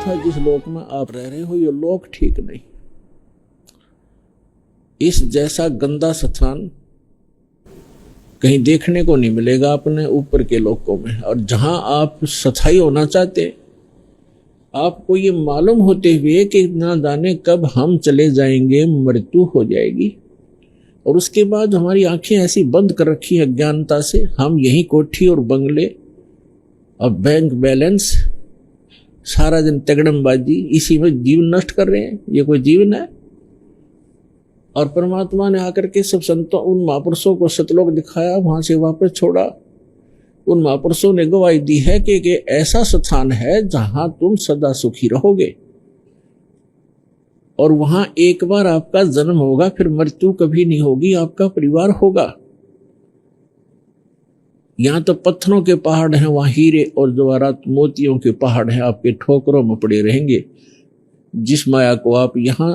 देखा जिस लोक में आप रह रहे हो ये लोक ठीक नहीं। इस जैसा गंदा स्थान कहीं देखने को नहीं मिलेगा अपने ऊपर के लोकों में। और जहां आप सथाई होना चाहते, आपको ये मालूम होते हुए कि ना जाने कब हम चले जाएंगे, मृत्यु हो जाएगी, और उसके बाद हमारी आंखें ऐसी बंद कर रखी है अज्ञानता से, हम यही कोठी और बंगले और बैंक बैलेंस, सारा दिन तगड़मबाजी, इसी में जीवन नष्ट कर रहे हैं। ये कोई जीवन है? और परमात्मा ने आकर के सब संतों, उन महापुरुषों को सतलोक दिखाया, वहां से वापस छोड़ा। उन महापुरुषों ने गवाही दी है कि ऐसा स्थान है जहां तुम सदा सुखी रहोगे, और वहां एक बार आपका जन्म होगा, फिर मृत्यु कभी नहीं होगी, आपका परिवार होगा। यहां तो पत्थरों के पहाड़ हैं, वहां हीरे और जवाहरात मोतियों के पहाड़ हैं, आपके ठोकरों में पड़े रहेंगे। जिस माया को आप यहां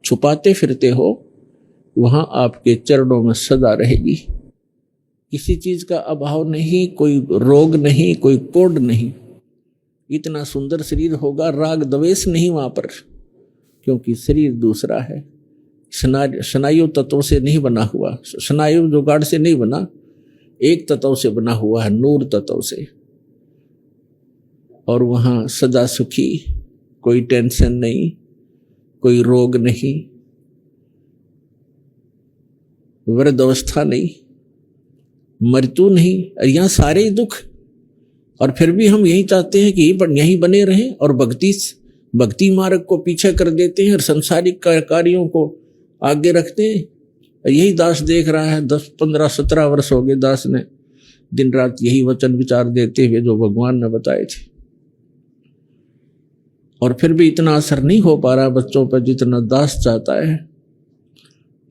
छुपाते फिरते हो, वहां आपके चरणों में सदा रहेगी। किसी चीज का अभाव नहीं, कोई रोग नहीं, कोई कोड नहीं। इतना सुंदर शरीर होगा, राग द्वेष नहीं वहां पर, क्योंकि शरीर दूसरा है। स्नायु तत्वों से नहीं बना हुआ, स्नायु जुगाड़ से नहीं बना, एक तत्व से बना हुआ है, नूर तत्व से। और वहां सदा सुखी, कोई टेंशन नहीं, कोई रोग नहीं, वृद्धावस्था नहीं, मृत्यु नहीं, यहाँ सारे ही दुख। और फिर भी हम यही चाहते हैं कि यहीं बने रहें, और भक्ति मार्ग को पीछे कर देते हैं और संसारिक कार्यों को आगे रखते हैं। यही दास देख रहा है, 10, 15, 17 वर्ष हो गए दास ने दिन रात यही वचन विचार देते हुए जो भगवान ने बताए थे, और फिर भी इतना असर नहीं हो पा रहा बच्चों पर जितना दास चाहता है,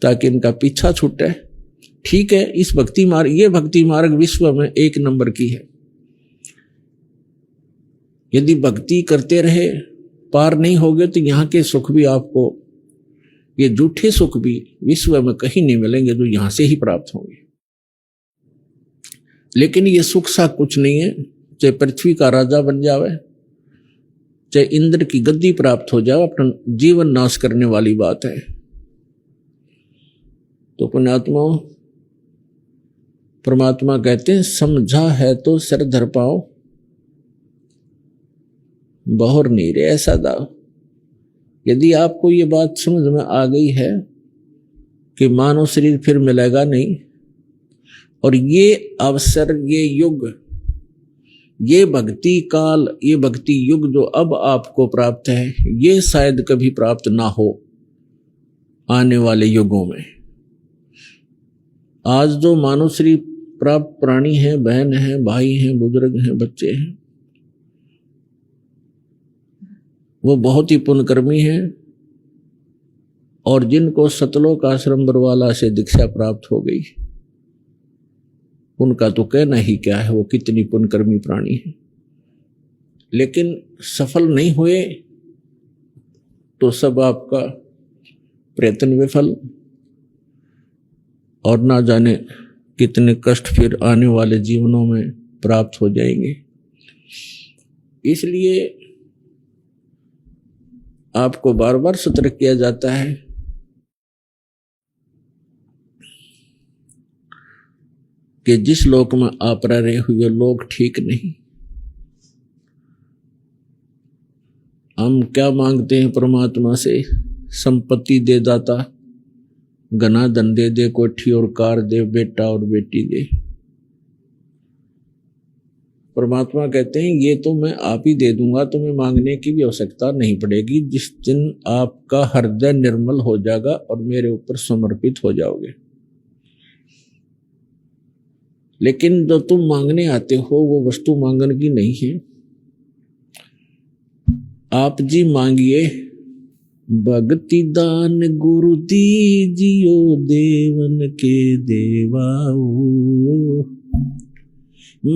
ताकि इनका पीछा छूटे। ठीक है, इस ये भक्ति मार्ग विश्व में 1 नंबर की है। यदि भक्ति करते रहे पार नहीं होगे तो यहाँ के सुख भी आपको, ये झूठे सुख भी विश्व में कहीं नहीं मिलेंगे जो यहां से ही प्राप्त होंगे। लेकिन ये सुख सा कुछ नहीं है, चाहे पृथ्वी का राजा बन जावे, चाहे इंद्र की गद्दी प्राप्त हो जाए, अपना जीवन नाश करने वाली बात है। तो पुण्यात्मा, परमात्मा कहते हैं समझा है तो सिर धर पाओ, बहुर नहीं रे ऐसा दाव। यदि आपको ये बात समझ में आ गई है कि मानव शरीर फिर मिलेगा नहीं, और ये अवसर, ये युग, ये भक्ति काल, ये भक्ति युग जो अब आपको प्राप्त है, ये शायद कभी प्राप्त ना हो आने वाले युगों में। आज जो मानव शरीर प्राप्त प्राणी हैं, बहन हैं, भाई हैं, बुजुर्ग हैं, बच्चे हैं, वो बहुत ही पुण्यकर्मी हैं, और जिनको सतलोक आश्रम बरवाला से दीक्षा प्राप्त हो गई, उनका तो कहना ही क्या है, वो कितनी पुण्यकर्मी प्राणी है। लेकिन सफल नहीं हुए तो सब आपका प्रयत्न विफल, और ना जाने कितने कष्ट फिर आने वाले जीवनों में प्राप्त हो जाएंगे। इसलिए आपको बार बार सतर्क किया जाता है कि जिस लोक में आप रह रहे हो ये लोक ठीक नहीं। हम क्या मांगते हैं परमात्मा से? संपत्ति दे दाता, घना धन दे दे, कोठी और कार दे, बेटा और बेटी दे। परमात्मा कहते हैं ये तो मैं आप ही दे दूंगा, तुम्हें मांगने की भी आवश्यकता नहीं पड़ेगी, जिस दिन आपका हृदय निर्मल हो जाएगा और मेरे ऊपर समर्पित हो जाओगे। लेकिन जो तुम मांगने आते हो वो वस्तु मांगने की नहीं है। आप जी मांगिए, भक्ति दान गुरु दीजियो, देवन के देवाओ।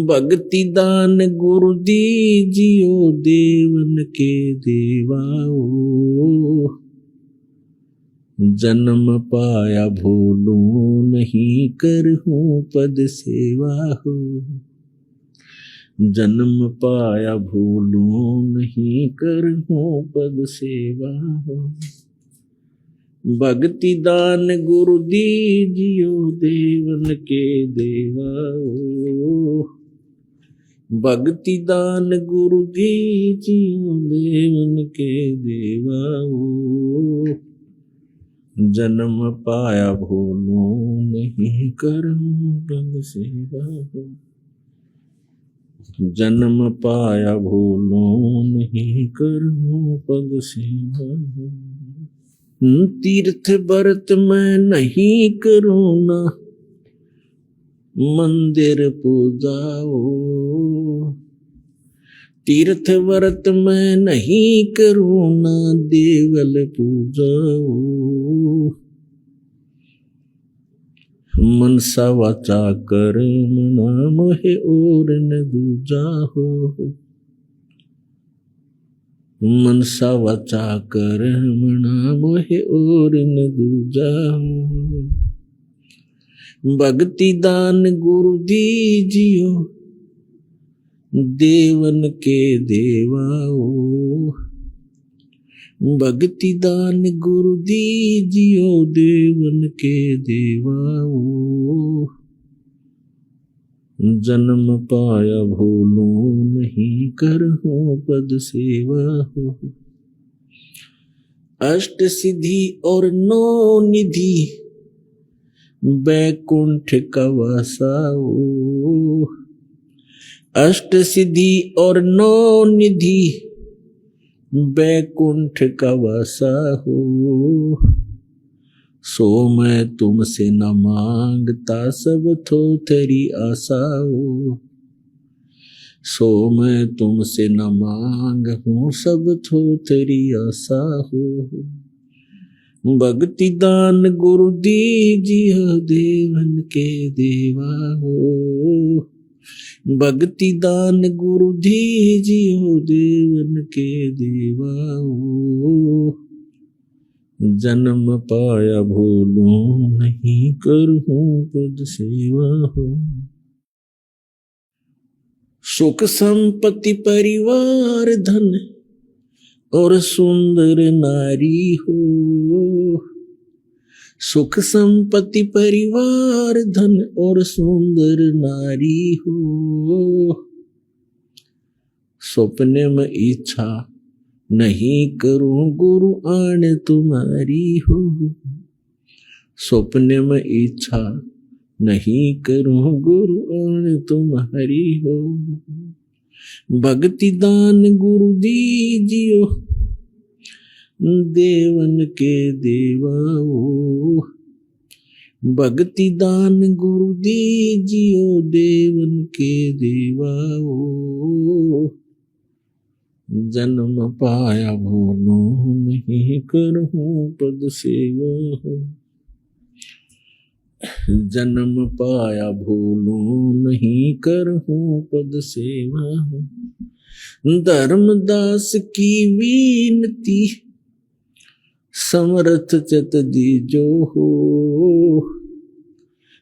भक्ति दान गुरु दीजियो, देवन के देवाओ। जन्म पाया भूलूं नहीं, करहूं पद सेवा हो। जन्म पाया भूलूं नहीं, करहूं पद सेवा हो। भक्ति दान गुरु दीजियो, देवन के देवा ओ। भक्ति दान गुरु दीजियो, देवन के देवा ओ। जन्म पाया भूलूं नहीं, करहूं पद सेवा हो। जन्म पाया भूलूं नहीं, करहूं पद सेवा हो। तीर्थ व्रत मैं नहीं करूँ ना, मंदिर पूजाओ। तीर्थ व्रत मैं नहीं करूँ ना, देवल पूजाओ। मनसा वाचा कर्मणा, मोहे और न दूजा हो। मनसा वाचा कर्मणा, मोहे और न दूजा हो। भक्ति दान गुरु दीजियो, देवन के देवा ओ। भक्ति दान गुरु दीजियो, देवन के देवा ओ। जन्म पाया भूलूं नहीं, करहूं पद सेवा हो। अष्ट सिद्धि और नौ निधि, बैकुंठ का वासा ओ। अष्ट सिद्धि और नौ निधि, बैकुंठ का वासा हो। सो मैं तुमसे न मांगता, सब थो तेरी आशा हो। सो मैं तुमसे न मांगूं, सब थो तेरी आशा हो। भक्ति दान गुरु दीजियो, देवन के देवा हो। भक्ति दान गुरु दीजियो, देवन के देवा हो। जन्म पाया भूलूं नहीं, करहूं पद सेवा हो। सुख संपत्ति परिवार धन और सुंदर नारी हो। सुख संपत्ति परिवार धन और सुंदर नारी हो। स्वप्न में इच्छा नहीं करूं, गुरु आन तुम्हारी हो। स्वप्न में इच्छा नहीं करूं, गुरु आन तुम्हारी हो। भक्ति दान गुरु दीजियो, देवन के देवा ओ। भक्ति दान गुरु दीजियो, देवन के देवा ओ। जन्म पाया भूलूं नहीं, करहूं पद सेवा हो। जन्म पाया भूलूं नहीं, करहूं पद सेवा हो। धर्मदास की विनती, समर्थ चत दीजो हो।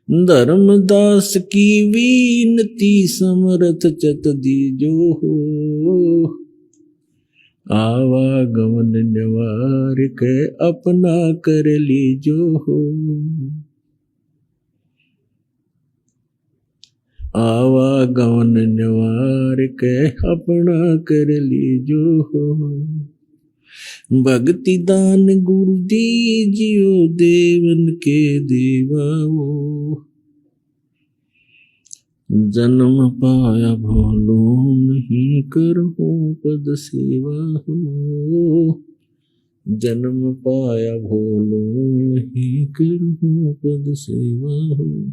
धर्मदास की विनती, समर्थ चत दीजो हो। आवागमन निवार के, अपना कर लीजो हो। आवागमन निवार के, अपना कर लीजो हो। भक्ति दान गुरु दीजियो, देवन के देवा ओ। जन्म पाया भूलूं नहीं, करहूं पद सेवा हो। जन्म पाया भूलूं नहीं, करहूं पद सेवा हो।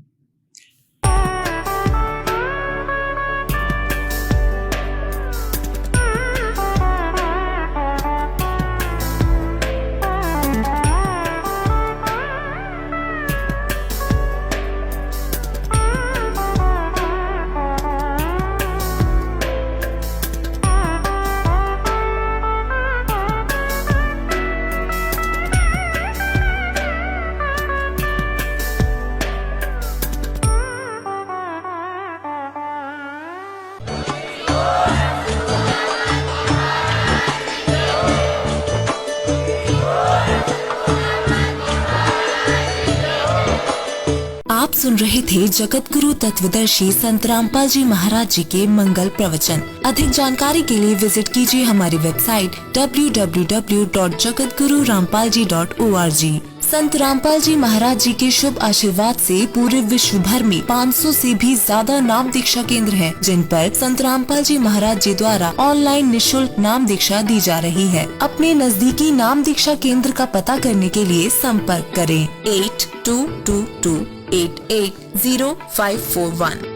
सुन रहे थे जगत गुरु तत्वदर्शी संत रामपाल जी महाराज जी के मंगल प्रवचन। अधिक जानकारी के लिए विजिट कीजिए हमारी वेबसाइट www.jagatgururampalji.org। संत रामपाल जी महाराज जी के शुभ आशीर्वाद से पूरे विश्व भर में 500 से भी ज्यादा नाम दीक्षा केंद्र हैं, जिन पर संत रामपाल जी महाराज जी द्वारा ऑनलाइन निशुल्क नाम दीक्षा दी जा रही है। अपने नजदीकी नाम दीक्षा केंद्र का पता करने के लिए संपर्क करें 8222880541।